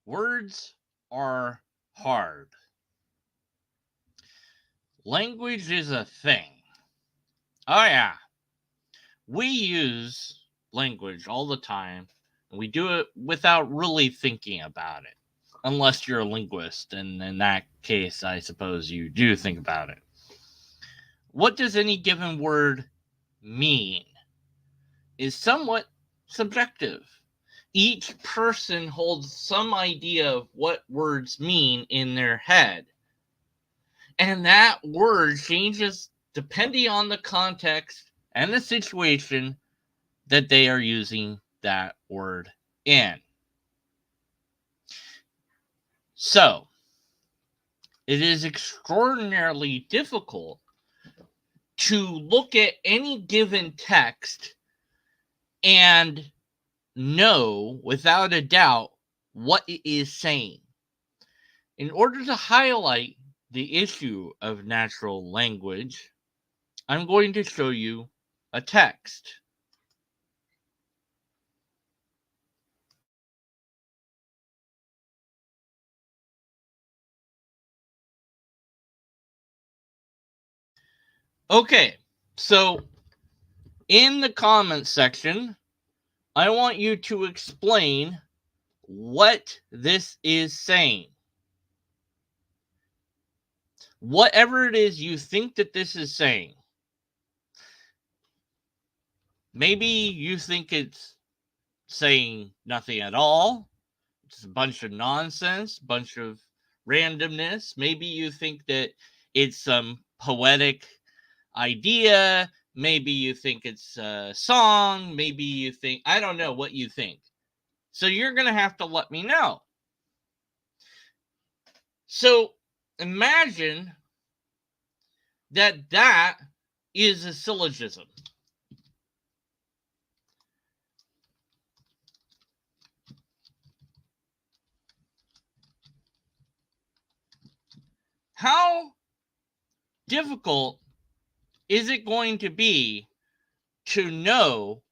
Words are hard. Language is a thing. Oh, yeah. We use language all the time, and we do it without really thinking about it. Unless you're a linguist, and in that case, I suppose you do think about it. What does any given word mean is somewhat subjective. Each person holds some idea of what words mean in their head. And that word changes depending on the context and the situation that they are using that word in. So, it is extraordinarily difficult to look at any given text and know without a doubt what it is saying. In order to highlight the issue of natural language, I'm going to show you a text. Okay, so in the comments section, I want you to explain what this is saying. Whatever it is you think that this is saying. Maybe you think it's saying nothing at all. It's a bunch of nonsense, bunch of randomness. Maybe you think that it's some poetic idea. Maybe you think it's a song. Maybe you think, I don't know what you think. So you're going to have to let me know. So imagine that is a syllogism. How difficult is it going to be to know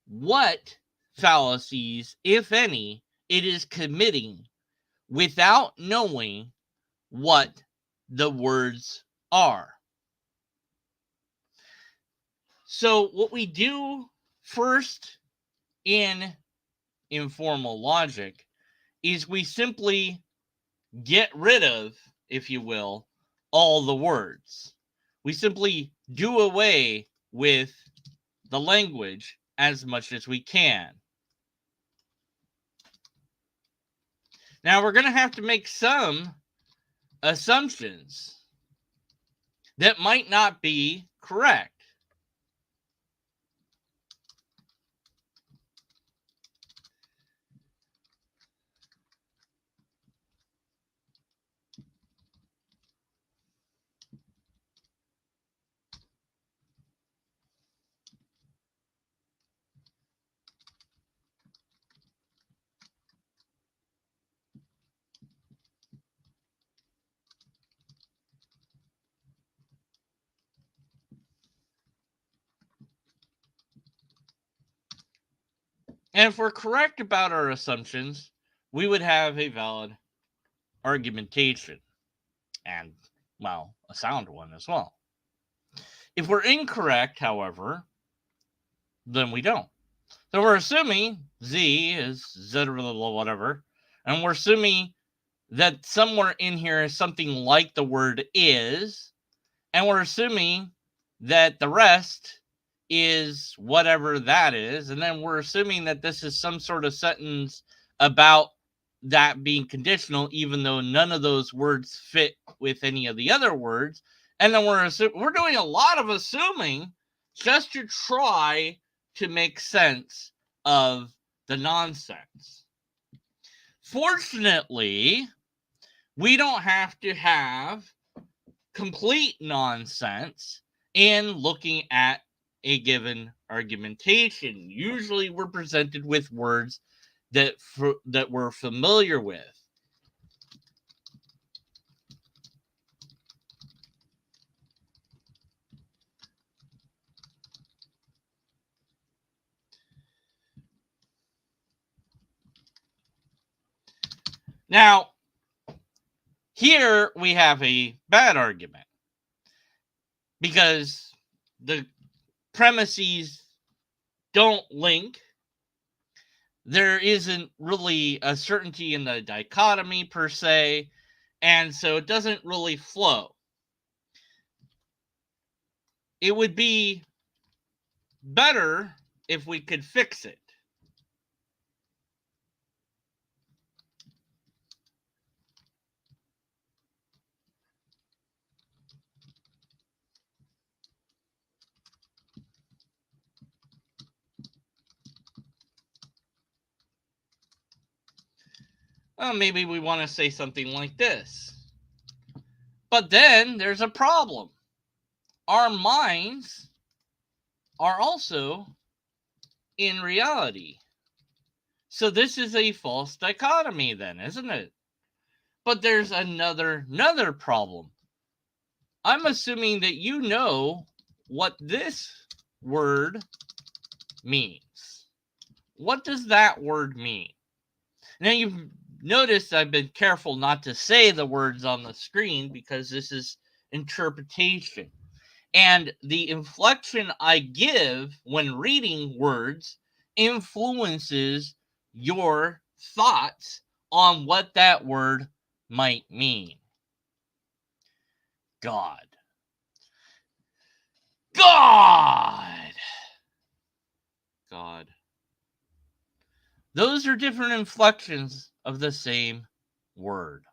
what fallacies, if any, it is committing without knowing what the words are? So, what we do first in informal logic is we simply get rid of, if you will, all the words. We simply do away with the language as much as we can. Now, we're going to have to make some assumptions that might not be correct. And if we're correct about our assumptions, we would have a valid argumentation and, well, a sound one as well. If we're incorrect, however, then we don't. So we're assuming Z is Z whatever, and we're assuming that somewhere in here is something like the word is, and we're assuming that the rest is whatever that is, and then we're assuming that this is some sort of sentence about that being conditional, even though none of those words fit with any of the other words. And then we're doing a lot of assuming just to try to make sense of the nonsense. Fortunately, we don't have to have complete nonsense in looking at a given argumentation. Usually we're presented with words that we're familiar with. Now, here we have a bad argument because the premises don't link. There isn't really a certainty in the dichotomy per se, and so it doesn't really flow. It would be better if we could fix it. Well, maybe we want to say something like this. But then there's a problem. Our minds are also in reality. So this is a false dichotomy then, isn't it? But there's another problem. I'm assuming that you know what this word means. What does that word mean? Now you've noticed I've been careful not to say the words on the screen because this is interpretation. And the inflection I give when reading words influences your thoughts on what that word might mean. God. God. God. Those are different inflections of the same word.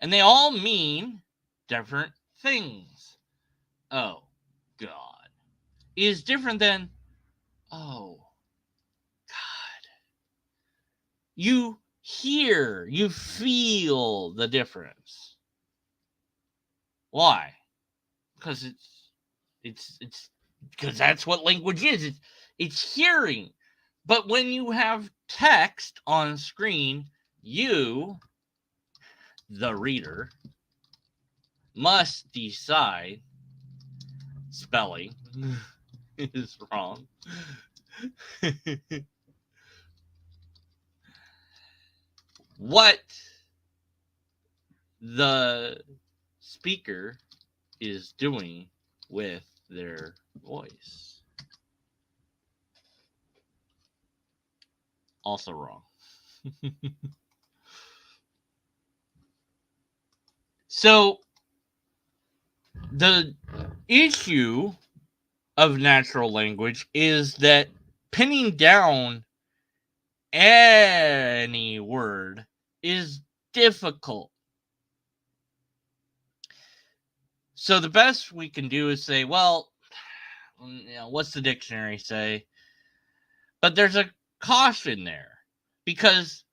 And they all mean different things. Oh, God is different than, oh, God. You hear, you feel the difference. Why? Because it's because that's what language is. It's hearing. But when you have text on screen, you, the reader, must decide spelling is wrong. What the speaker is doing with their voice. Also wrong. So the issue of natural language is that pinning down any word is difficult. So the best we can do is say, well, what's the dictionary say? But there's a caution there because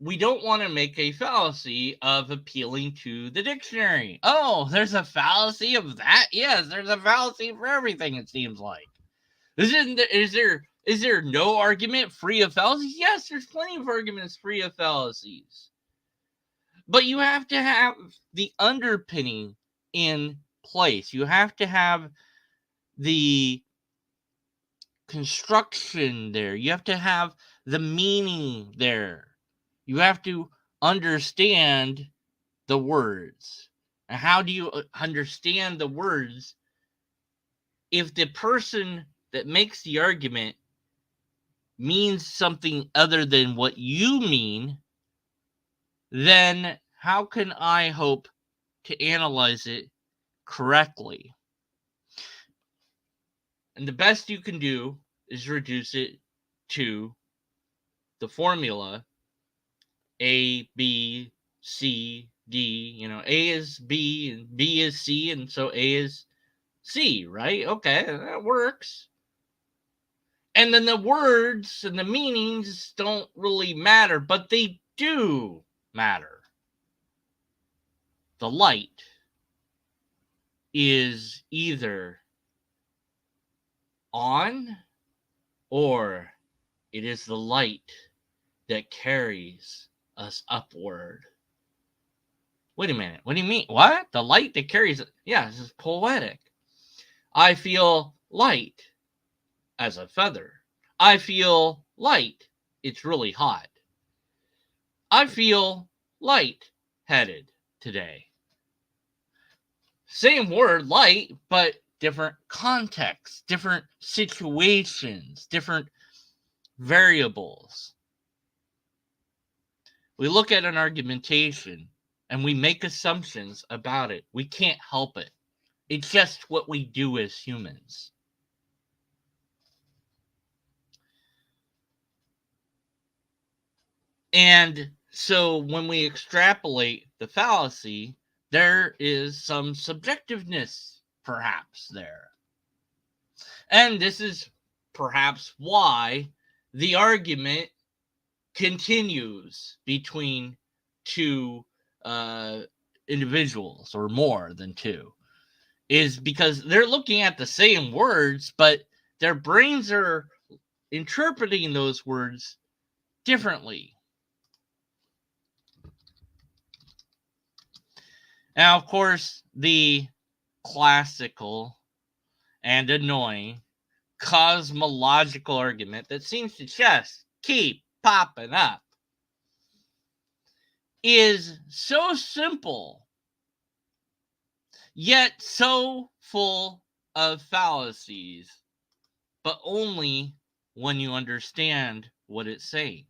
we don't want to make a fallacy of appealing to the dictionary. Oh, there's a fallacy of that? Yes, there's a fallacy for everything, it seems like. Is there no argument free of fallacies? Yes, there's plenty of arguments free of fallacies. But you have to have the underpinning in place. You have to have the construction there. You have to have the meaning there. You have to understand the words. And how do you understand the words if the person that makes the argument means something other than what you mean? Then how can I hope to analyze it correctly? And the best you can do is reduce it to the formula A, B, C, D. A is B and B is C, and so A is C, right? Okay, that works. And then the words and the meanings don't really matter, but they do matter. The light is either on or it is the light that carries us upward. Wait a minute. What do you mean? What? The light that carries it? Yeah, this is poetic. I feel light as a feather. I feel light. It's really hot. I feel light-headed today. Same word, light, but different contexts, different situations, different variables. We look at an argumentation and we make assumptions about it. We can't help it. It's just what we do as humans. And so when we extrapolate the fallacy, there is some subjectiveness perhaps there. And this is perhaps why the argument continues between two individuals or more than two, is because they're looking at the same words, but their brains are interpreting those words differently. Now, of course, the classical and annoying cosmological argument that seems to just keep popping up is so simple, yet so full of fallacies, but only when you understand what it's saying.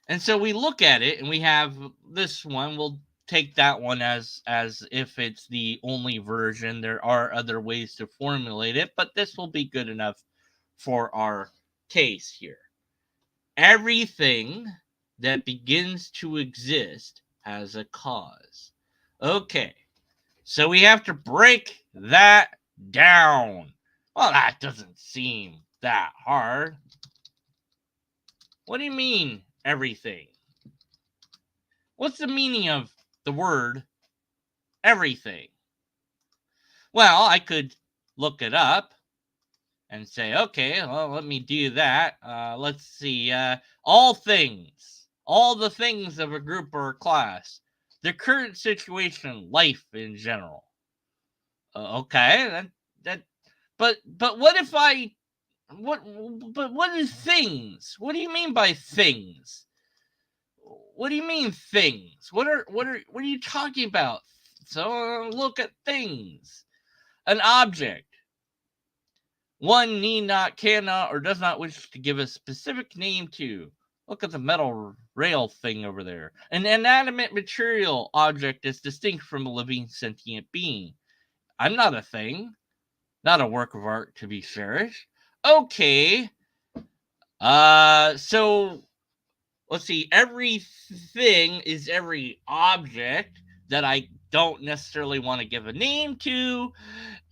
And so we look at it and we have this one. We'll take that one as if it's the only version. There are other ways to formulate it, but this will be good enough for our case here. Everything that begins to exist has a cause. Okay, so we have to break that down. Well, that doesn't seem that hard. What do you mean, everything? What's the meaning of the word everything? Well, I could look it up and say, okay, well, let me do that. Let's see. All things, all the things of a group or a class, the current situation, life in general. Okay, but what if I, but what is things? What do you mean by things? What do you mean things? What are you talking about? So look at things. An object. One need not, cannot, or does not wish to give a specific name to. Look at the metal rail thing over there. An inanimate material object is distinct from a living sentient being. I'm not a thing. Not a work of art to be cherished. Okay. So let's see. Everything is every object that I don't necessarily want to give a name to,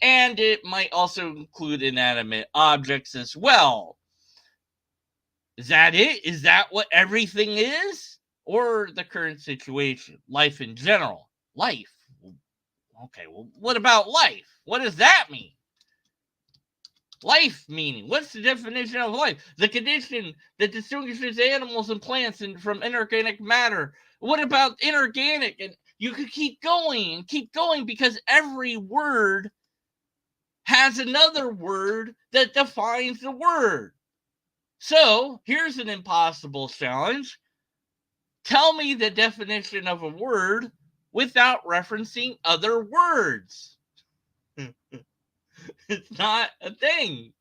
and it might also include inanimate objects as well. Is that it? Is that what everything is? Or the current situation? Life in general? Life. Okay, well, what about life? What does that mean? Life meaning. What's the definition of life? The condition that distinguishes animals and plants from inorganic matter. What about inorganic? And you could keep going because every word has another word that defines the word. So here's an impossible challenge. Tell me the definition of a word without referencing other words. It's not a thing.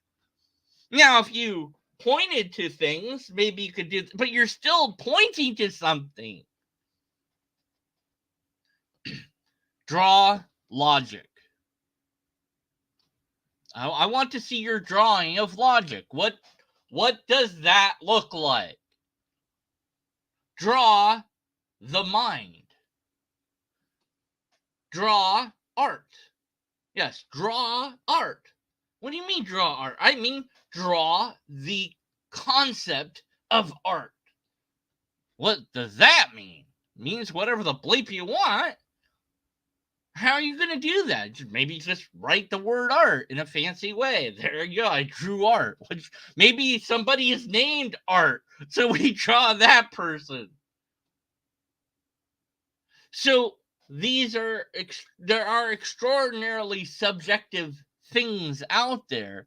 Now, if you pointed to things, maybe you could do, but you're still pointing to something. Draw logic. I want to see your drawing of logic. What does that look like? Draw the mind. Draw art. Yes, draw art. What do you mean draw art? I mean draw the concept of art. What does that mean? It means whatever the bleep you want. How are you going to do that? Maybe just write the word art in a fancy way. There you go. I drew art. Which maybe somebody is named Art, so we draw that person. So there are extraordinarily subjective things out there,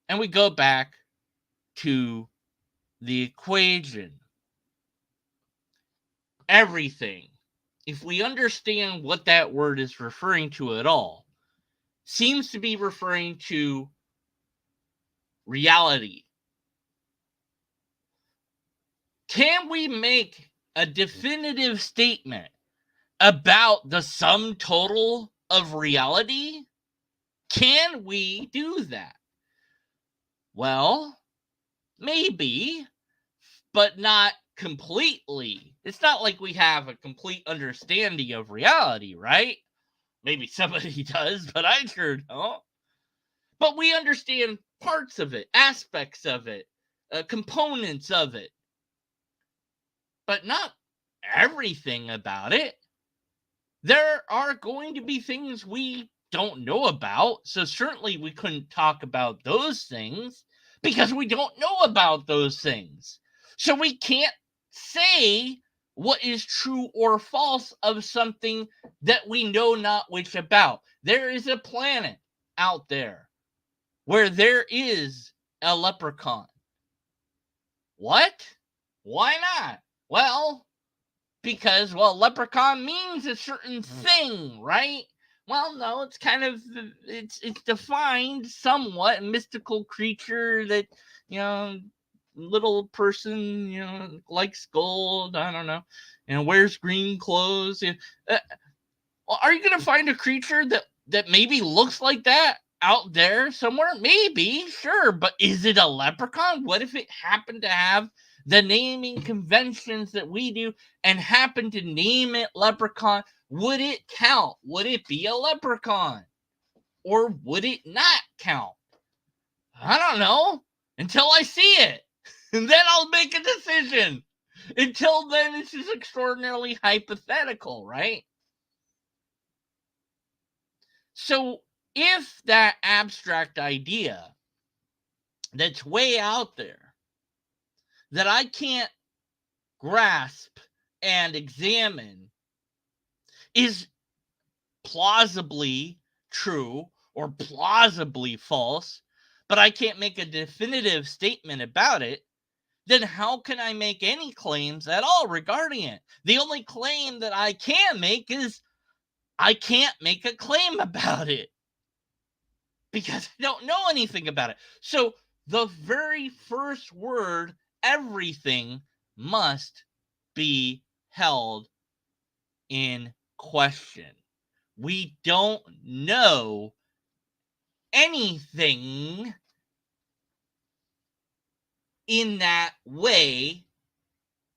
and we go back to the equation, everything, if we understand what that word is referring to at all, seems to be referring to reality. Can we make a definitive statement about the sum total of reality? Can we do that? Well, maybe, but not completely. It's not like we have a complete understanding of reality, right? Maybe somebody does, but I sure don't. But we understand parts of it, aspects of it, components of it, but not everything about it. There are going to be things we don't know about, so certainly we couldn't talk about those things because we don't know about those things. So we can't say what is true or false of something that we know not which about. There is a planet out there where there is a leprechaun. What? Why not? Well, because, well, leprechaun means a certain thing, right? Well, no, it's kind of, it's defined somewhat, a mystical creature that, little person, likes gold, I don't know, wears green clothes. Are you going to find a creature that maybe looks like that out there somewhere? Maybe, sure, but is it a leprechaun? What if it happened to have the naming conventions that we do and happened to name it leprechaun? Would it count? Would it be a leprechaun? Or would it not count? I don't know until I see it. And then I'll make a decision. Until then, this is extraordinarily hypothetical, right? So if that abstract idea that's way out there that I can't grasp and examine is plausibly true or plausibly false, but I can't make a definitive statement about it, then how can I make any claims at all regarding it? The only claim that I can make is I can't make a claim about it because I don't know anything about it. So the very first word, everything, must be held in question. We don't know anything in that way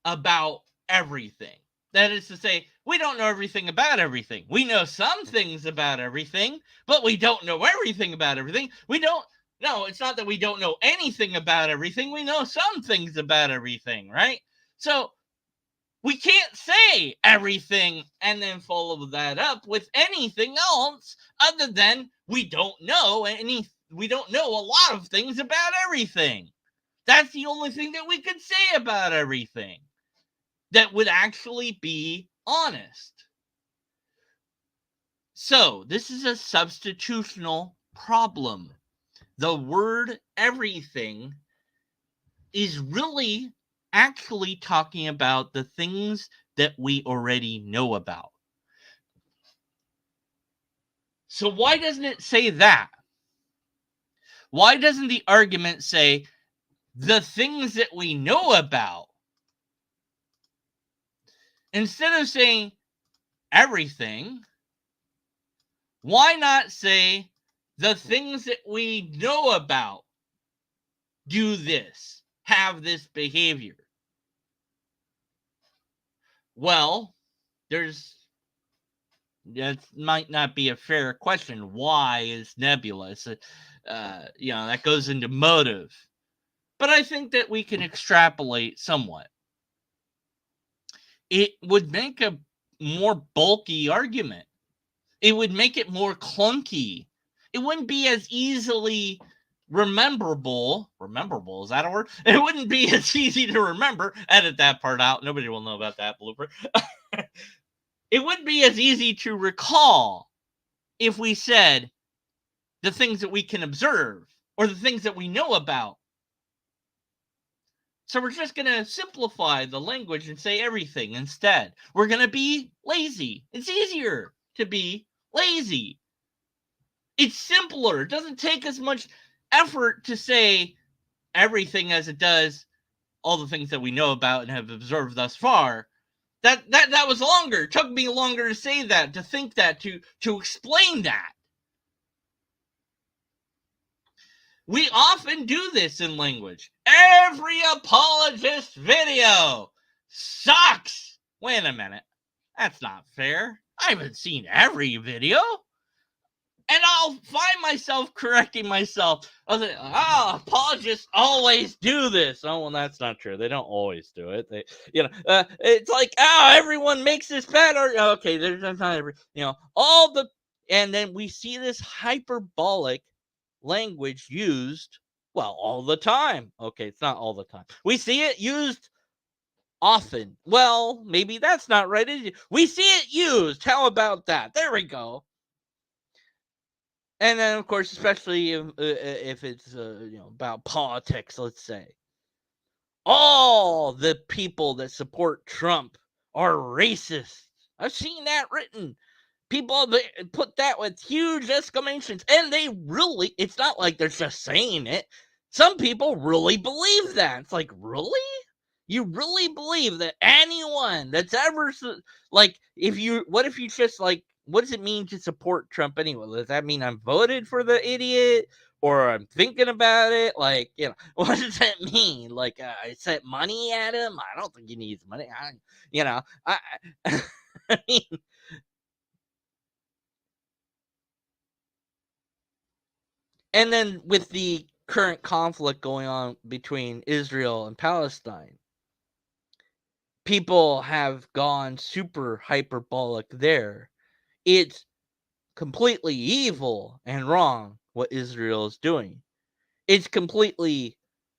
about everything. That is to say, we don't know everything about everything. We know some things about everything, but we don't know everything about everything. No, it's not that we don't know anything about everything. We know some things about everything, right? So we can't say everything and then follow that up with anything else other than we don't know a lot of things about everything. That's the only thing that we could say about everything that would actually be honest. So, this is a substitutional problem. The word everything is really actually talking about the things that we already know about. So, why doesn't it say that? Why doesn't the argument say the things that we know about? Instead of saying everything, why not say the things that we know about do this, have this behavior? Well, that might not be a fair question. Why is nebulous? That goes into motive. But I think that we can extrapolate somewhat. It would make a more bulky argument. It would make it more clunky. It wouldn't be as easily rememberable. Rememberable, is that a word? It wouldn't be as easy to remember. Edit that part out. Nobody will know about that blooper. It wouldn't be as easy to recall if we said the things that we can observe or the things that we know about. So we're just going to simplify the language and say everything instead. We're going to be lazy. It's easier to be lazy. It's simpler. It doesn't take as much effort to say everything as it does all the things that we know about and have observed thus far. That was longer. It took me longer to say that, to think that, to explain that. We often do this in language. Every apologist video sucks. Wait a minute. That's not fair. I haven't seen every video. And I'll find myself correcting myself. I'll say, apologists always do this. Oh, well, that's not true. They don't always do it. It's like, everyone makes this bad. Okay, there's not every, and then we see this hyperbolic language used, well, all the time. Okay, it's not all the time. We see it used often. Well, maybe that's not right. We see it used. How about that? There we go. And then, of course, especially if it's about politics, let's say, all the people that support Trump are racist. I've seen that written. People put that with huge exclamations, and they really, it's not like they're just saying it. Some people really believe that. It's like, really? You really believe that anyone that's ever, like, what if you just, like, what does it mean to support Trump anyway? Does that mean I'm voted for the idiot? Or I'm thinking about it? Like, what does that mean? Like, I sent money at him? I don't think he needs money. I mean, and then with the current conflict going on between Israel and Palestine, people have gone super hyperbolic there. It's completely evil and wrong what Israel is doing. It's completely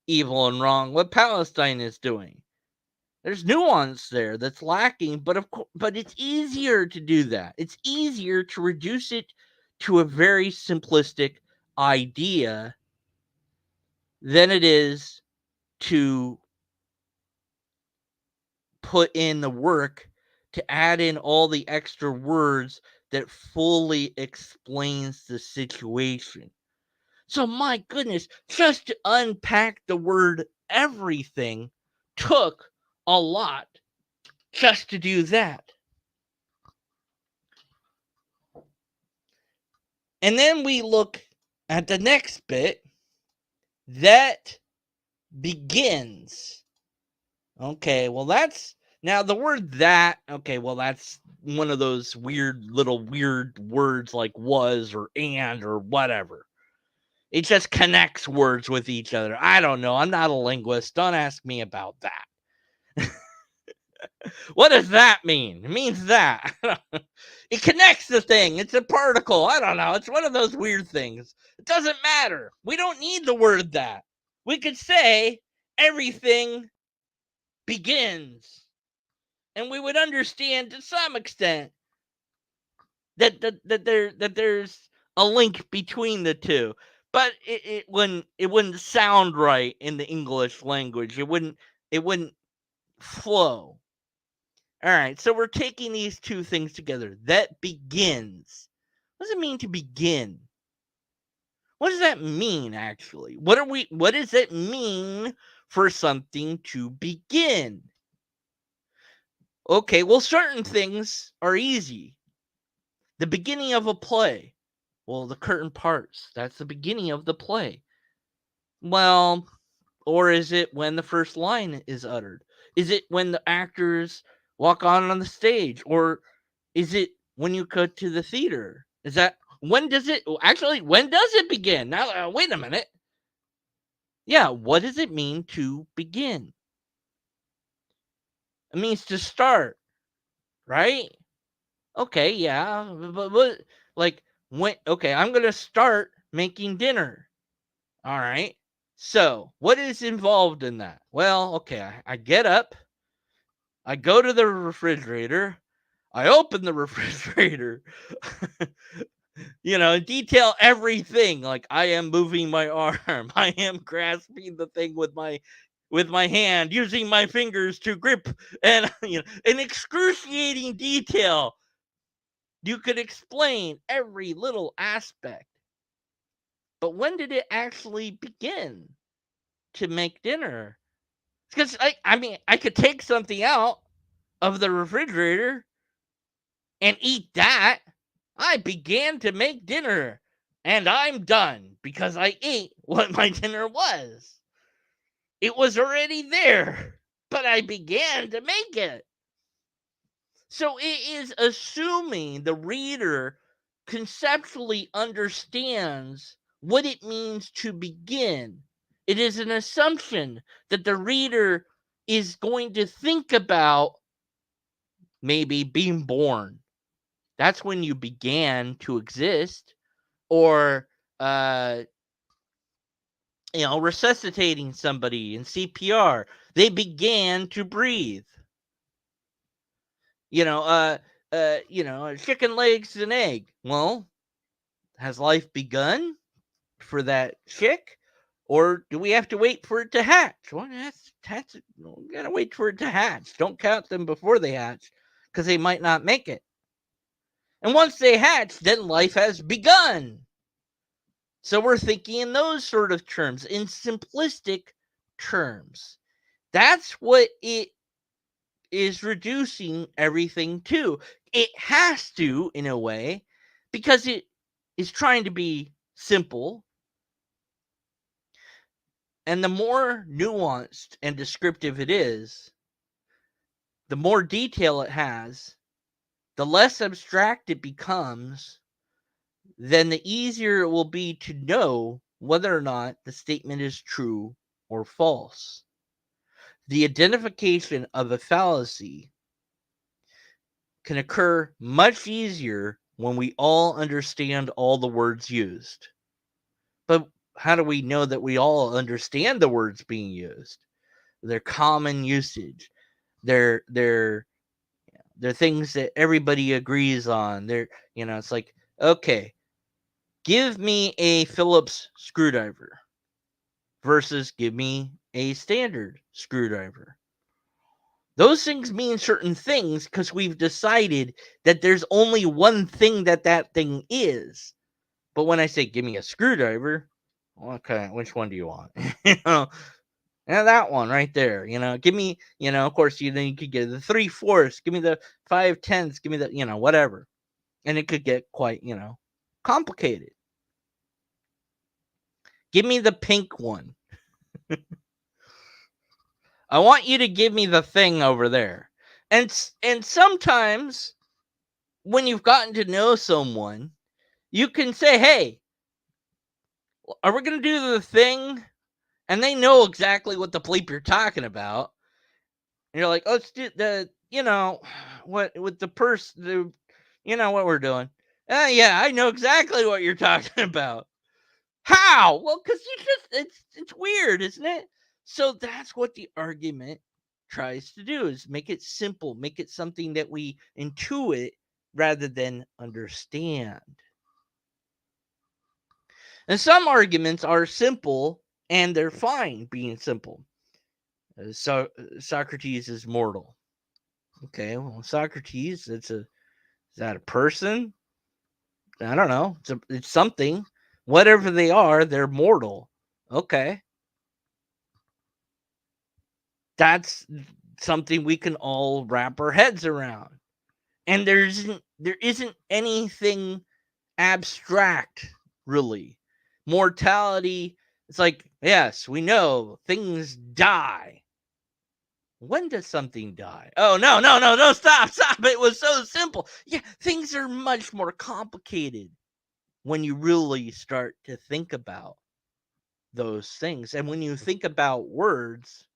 evil and wrong what Palestine is doing. There's nuance there that's lacking, but it's easier to do that. It's easier to reduce it to a very simplistic idea than it is to put in the work to add in all the extra words that fully explains the situation. So my goodness, just to unpack the word everything took a lot just to do that. And then we look at the next bit that begins. Okay, well that's now the word that, okay, well that's one of those weird words like was or and or whatever. It just connects words with each other. I don't know. I'm not a linguist. Don't ask me about that. What does that mean? It means that. It connects the thing. It's a particle. I don't know. It's one of those weird things. It doesn't matter. We don't need the word that. We could say everything begins. And we would understand to some extent that there's a link between the two. But it wouldn't sound right in the English language. It wouldn't flow. All right, so we're taking these two things together. That begins. What does it mean to begin? What does that mean, actually? What does it mean for something to begin? Okay, well, certain things are easy. The beginning of a play. Well, the curtain parts. That's the beginning of the play. Well, or is it when the first line is uttered? Is it when the actors walk on the stage? Or is it when you go to the theater? When does it begin? Now, wait a minute. Yeah, what does it mean to begin? It means to start, right? Okay, yeah, but what, like, okay, I'm going to start making dinner. All right. So, what is involved in that? Well, okay, I get up, I go to the refrigerator, I open the refrigerator, detail everything. Like, I am moving my arm, I am grasping the thing with my with my hand, using my fingers to grip, and in excruciating detail. You could explain every little aspect. But when did it actually begin to make dinner? Because I could take something out of the refrigerator and eat that. I began to make dinner, and I'm done because I ate what my dinner was. It was already there, but I began to make it. So it is assuming the reader conceptually understands what it means to begin. It is an assumption that the reader is going to think about maybe being born. That's when you began to exist, or resuscitating somebody in CPR. They began to breathe. Chicken lays an egg. Well, has life begun for that chick, or do we have to wait for it to hatch? Well, we gotta wait for it to hatch. Don't count them before they hatch, because they might not make it. And once they hatch, then life has begun. So we're thinking in those sort of terms, in simplistic terms. That's what it is reducing everything to. It has to, in a way, because it is trying to be simple. And the more nuanced and descriptive it is, the more detail it has, the less abstract it becomes, then the easier it will be to know whether or not the statement is true or false. The identification of a fallacy can occur much easier when we all understand all the words used. But how do we know that we all understand the words being used? Their common usage. They're things that everybody agrees on. It's like, okay, give me a Phillips screwdriver versus give me a standard screwdriver. Those things mean certain things because we've decided that there's only one thing that thing is. But when I say give me a screwdriver, okay, which one do you want? And that one right there, give me, of course, you could get the 3/4, give me the 5/10, give me the, whatever. And it could get quite, complicated. Give me the pink one. I want you to give me the thing over there. And sometimes when you've gotten to know someone, you can say, hey, are we going to do the thing? And they know exactly what the bleep you're talking about. And you're like, oh, let's do the, what with the person, what we're doing. Yeah, I know exactly what you're talking about. How? Well, because it's weird, isn't it? So that's what the argument tries to do, is make it simple, make it something that we intuit rather than understand. And some arguments are simple and they're fine being simple. So Socrates is mortal. Okay, well, Socrates, is that a person? I don't know. It's something. Whatever they are, they're mortal. Okay. That's something we can all wrap our heads around. And there isn't anything abstract, really. Mortality, it's like, yes, we know things die. When does something die? Oh, no, stop. It was so simple. Yeah, things are much more complicated when you really start to think about those things. And when you think about words,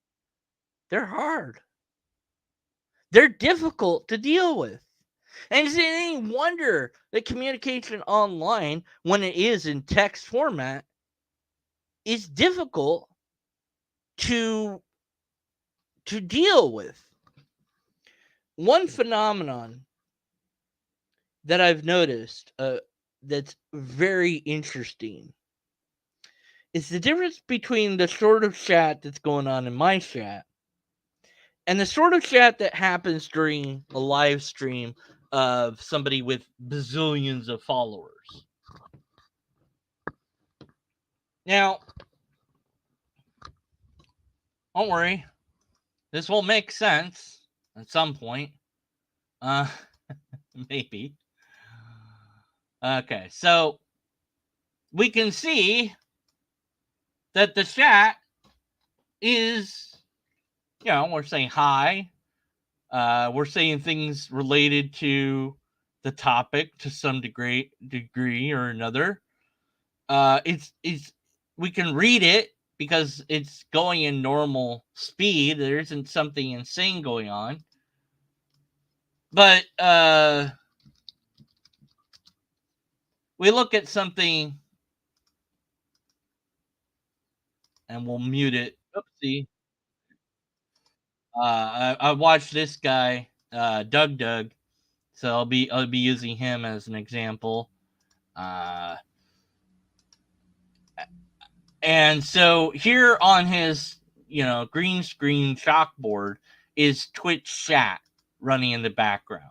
they're hard. They're difficult to deal with. And is it any wonder that communication online, when it is in text format, is difficult to deal with? One phenomenon that I've noticed that's very interesting is the difference between the sort of chat that's going on in my chat and the sort of chat that happens during a live stream of somebody with bazillions of followers. Now, don't worry, this will make sense at some point. Maybe. Okay, so we can see that the chat is, we're saying hi. We're saying things related to the topic to some degree or another. It's we can read it because it's going in normal speed. There isn't something insane going on. But we look at something and we'll mute it. Oopsie. I watched this guy, Doug. So I'll be using him as an example. And so here on his, green screen chalkboard is Twitch chat running in the background.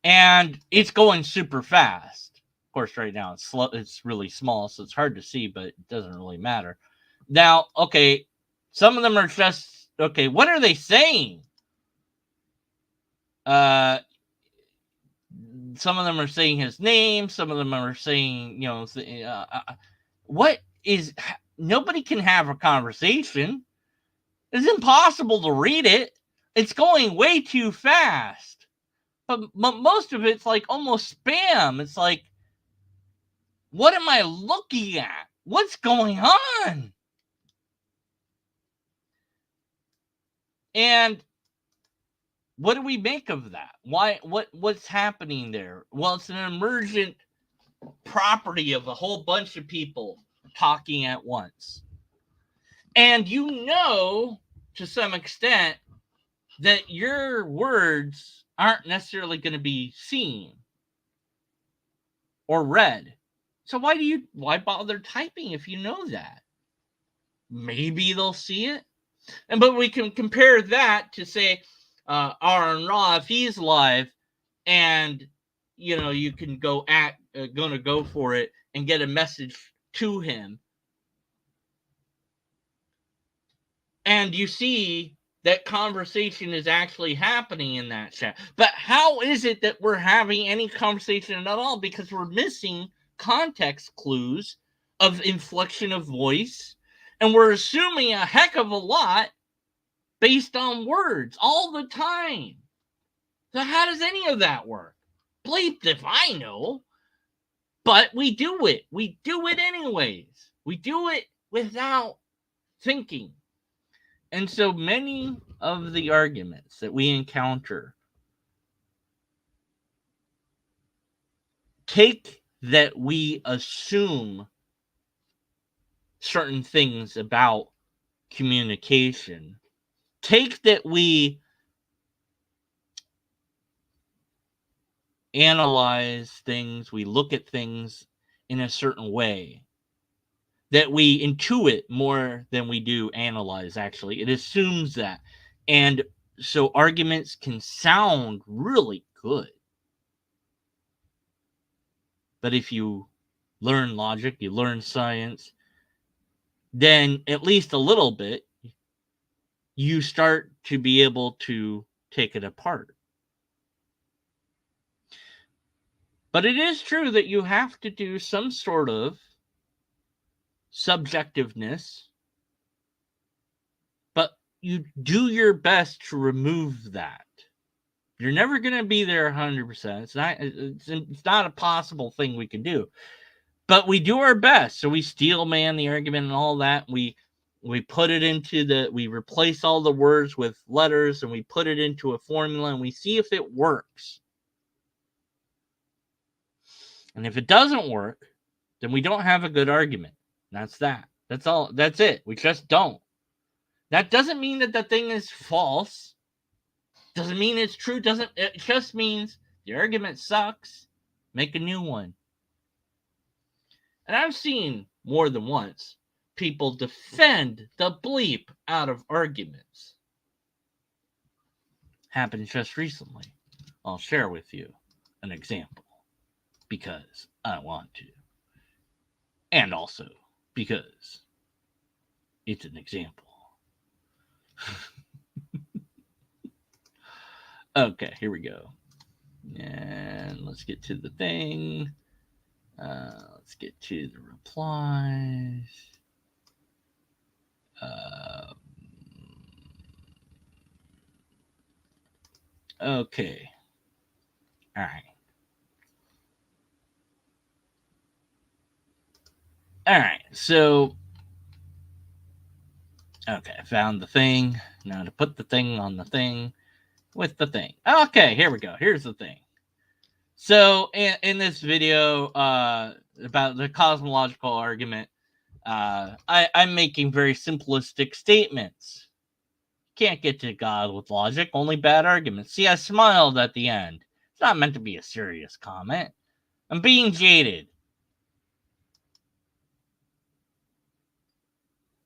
And it's going super fast. Of course, right now it's slow, it's really small, so it's hard to see, but it doesn't really matter. Now, okay, some of them are just, okay, what are they saying? Some of them are saying his name. Some of them are saying, what is, nobody can have a conversation. It's impossible to read it. It's going way too fast. But most of it's like almost spam. It's like, what am I looking at? What's going on? And what do we make of that? What's happening there? Well, it's an emergent property of a whole bunch of people talking at once. And to some extent, that your words aren't necessarily going to be seen or read. So why bother typing if you know that? Maybe they'll see it. But we can compare that to, say, Aaron Ra, if he's live, and you can go for it and get a message to him, and you see that conversation is actually happening in that chat. But how is it that we're having any conversation at all? Because we're missing context clues of inflection of voice, and we're assuming a heck of a lot based on words all the time. So how does any of that work? Bleep if I know. But we do it. We do it anyways. We do it without thinking. And so many of the arguments that we encounter take that we assume certain things about communication. Take that we analyze things, we look at things in a certain way, that we intuit more than we do analyze, actually. It assumes that. And so arguments can sound really good. But if you learn logic, you learn science, then at least a little bit, you start to be able to take it apart. But it is true that you have to do some sort of subjectiveness, but you do your best to remove that. You're never going to be there 100%. It's not a possible thing we can do. But we do our best. So we steel man the argument and all that. We put it into we replace all the words with letters, and we put it into a formula, and we see if it works. And if it doesn't work, then we don't have a good argument. That's that. That's all. That's it. We just don't. That doesn't mean that the thing is false. Doesn't mean it's true. It just means the argument sucks. Make a new one. And I've seen more than once, people defend the bleep out of arguments. Happened just recently. I'll share with you an example because I want to. And also because it's an example. Okay, here we go. And let's get to the thing. Let's get to the replies. Okay. All right. All right. So, okay, I found the thing. Now to put the thing on the thing with the thing. Okay, here we go. Here's the thing. So, in this video about the cosmological argument, I'm making very simplistic statements. Can't get to God with logic, only bad arguments. See, I smiled at the end. It's not meant to be a serious comment. I'm being jaded.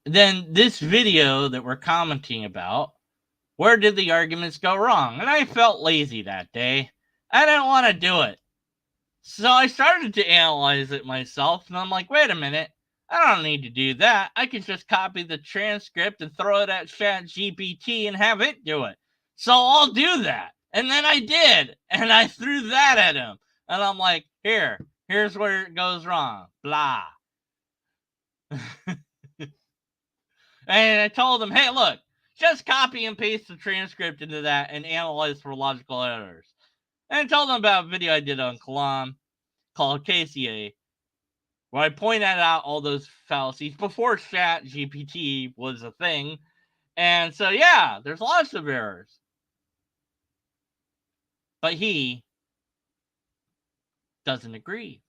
Then this video that we're commenting about, where did the arguments go wrong? And I felt lazy that day. I didn't want to do it. So I started to analyze it myself, and I'm like, wait a minute. I don't need to do that. I can just copy the transcript and throw it at ChatGPT and have it do it. So I'll do that. And then I did. And I threw that at him. And I'm like, here's where it goes wrong. Blah. And I told him, hey, look, just copy and paste the transcript into that and analyze for logical errors. And I told him about a video I did on Kalam called KCA, where I pointed out all those fallacies before ChatGPT was a thing. And so, yeah, there's lots of errors. But he doesn't agree.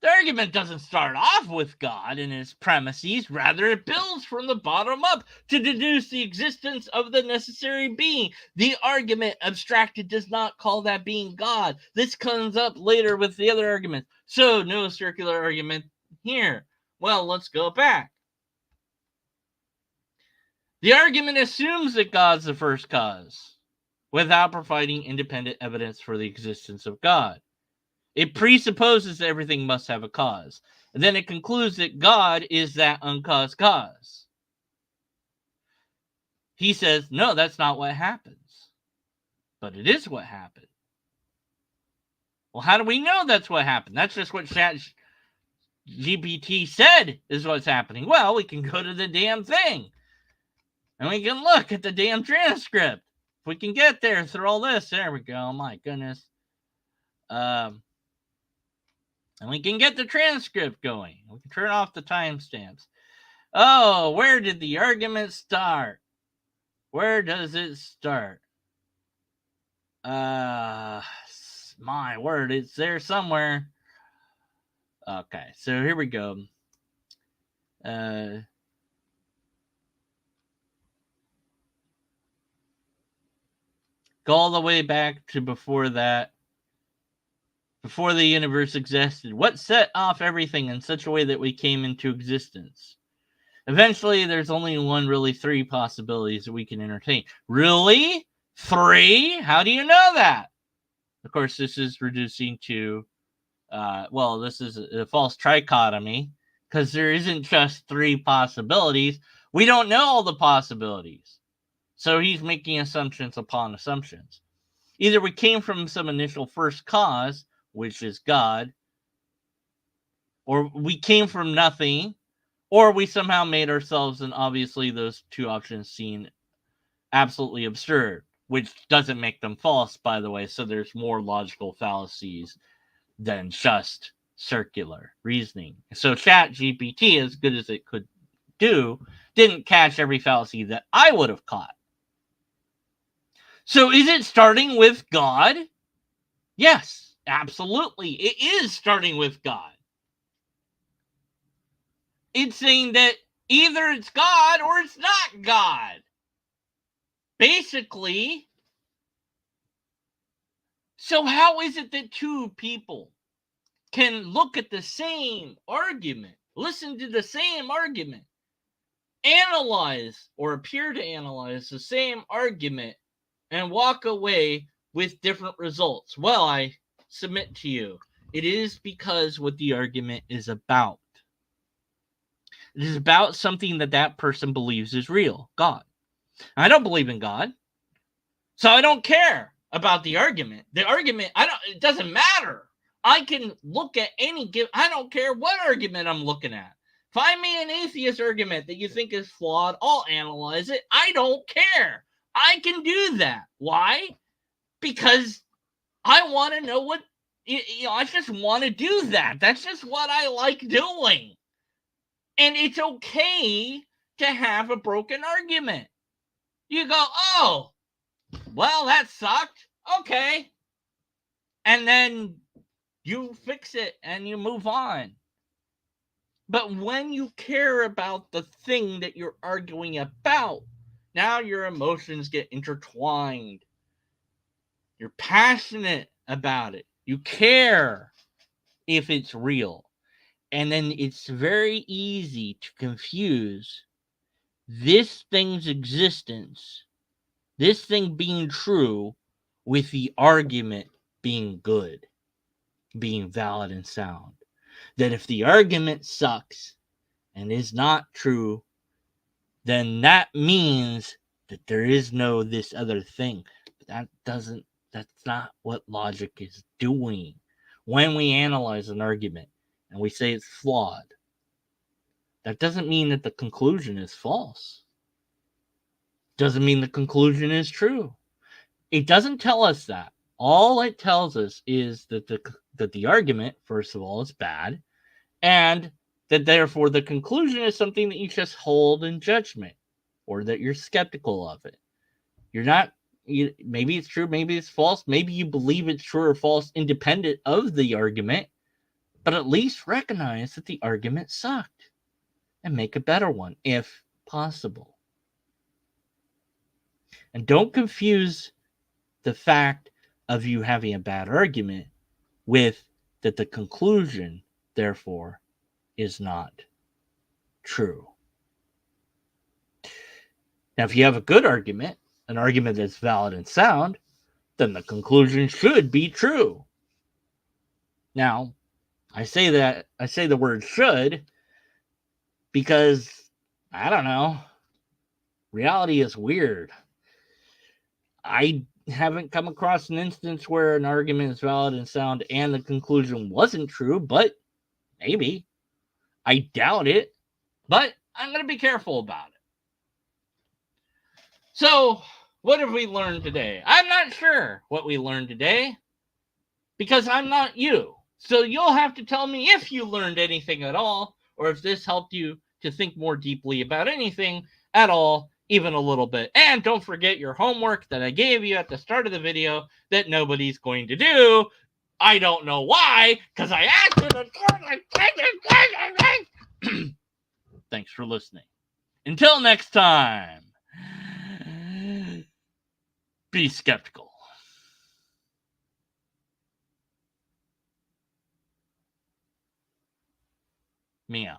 The argument doesn't start off with God and his premises. Rather, it builds from the bottom up to deduce the existence of the necessary being. The argument abstracted does not call that being God. This comes up later with the other arguments. So, no circular argument here. Well, let's go back. The argument assumes that God's the first cause, without providing independent evidence for the existence of God. It presupposes that everything must have a cause. And then it concludes that God is that uncaused cause. He says, no, that's not what happens. But it is what happened. Well, how do we know that's what happened? That's just what ChatGPT said is what's happening. Well, we can go to the damn thing. And we can look at the damn transcript. If we can get there through all this. There we go. My goodness. And we can get the transcript going. We can turn off the timestamps. Oh, where did the argument start? Where does it start? My word, it's there somewhere. Okay, so here we go. Go all the way back to before that. Before the universe existed, what set off everything in such a way that we came into existence? Eventually, there's only one, really three possibilities that we can entertain. Really? Three? How do you know that? Of course, this is reducing to, this is a false trichotomy, because there isn't just three possibilities. We don't know all the possibilities. So he's making assumptions upon assumptions. Either we came from some initial first cause, which is God, or we came from nothing, or we somehow made ourselves, and obviously those two options seem absolutely absurd, which doesn't make them false, by the way, so there's more logical fallacies than just circular reasoning. So ChatGPT, as good as it could do, didn't catch every fallacy that I would have caught. So is it starting with God? Yes. Absolutely. It is starting with God. It's saying that either it's God or it's not God. Basically. So how is it that two people can look at the same argument listen to the same argument, analyze or appear to analyze the same argument, and walk away with different results? Well, I submit to you, it is because what the argument is about. It is about something that that person believes is real, God. I don't believe in God, so I don't care about the argument. The argument, it doesn't matter. I can look at any I don't care what argument I'm looking at. Find me an atheist argument that you think is flawed. I'll analyze it. I don't care. I can do that. Why? Because I want to know what, I just want to do that. That's just what I like doing. And it's okay to have a broken argument. You go, oh, well, that sucked. Okay. And then you fix it and you move on. But when you care about the thing that you're arguing about, now your emotions get intertwined. You're passionate about it. You care if it's real. And then it's very easy to confuse this thing's existence, this thing being true, with the argument being good, being valid and sound. That if the argument sucks and is not true, then that means that there is no this other thing. But that's not what logic is doing. When we analyze an argument and we say it's flawed, that doesn't mean that the conclusion is false. Doesn't mean the conclusion is true. It doesn't tell us that. All it tells us is that the argument, first of all, is bad, and that therefore the conclusion is something that you just hold in judgment, or that you're skeptical of it. You're not, maybe it's true, maybe it's false, maybe you believe it's true or false independent of the argument, but at least recognize that the argument sucked and make a better one if possible. And don't confuse the fact of you having a bad argument with that the conclusion, therefore, is not true. Now, if you have a good argument, an argument that's valid and sound, then the conclusion should be true. Now, I say the word should because, I don't know, reality is weird. I haven't come across an instance where an argument is valid and sound and the conclusion wasn't true, but maybe. I doubt it, but I'm going to be careful about it. So, what have we learned today? I'm not sure what we learned today because I'm not you. So you'll have to tell me if you learned anything at all, or if this helped you to think more deeply about anything at all, even a little bit. And don't forget your homework that I gave you at the start of the video that nobody's going to do. I don't know why, because I asked you to. Thanks for listening. Until next time, be skeptical. Meow.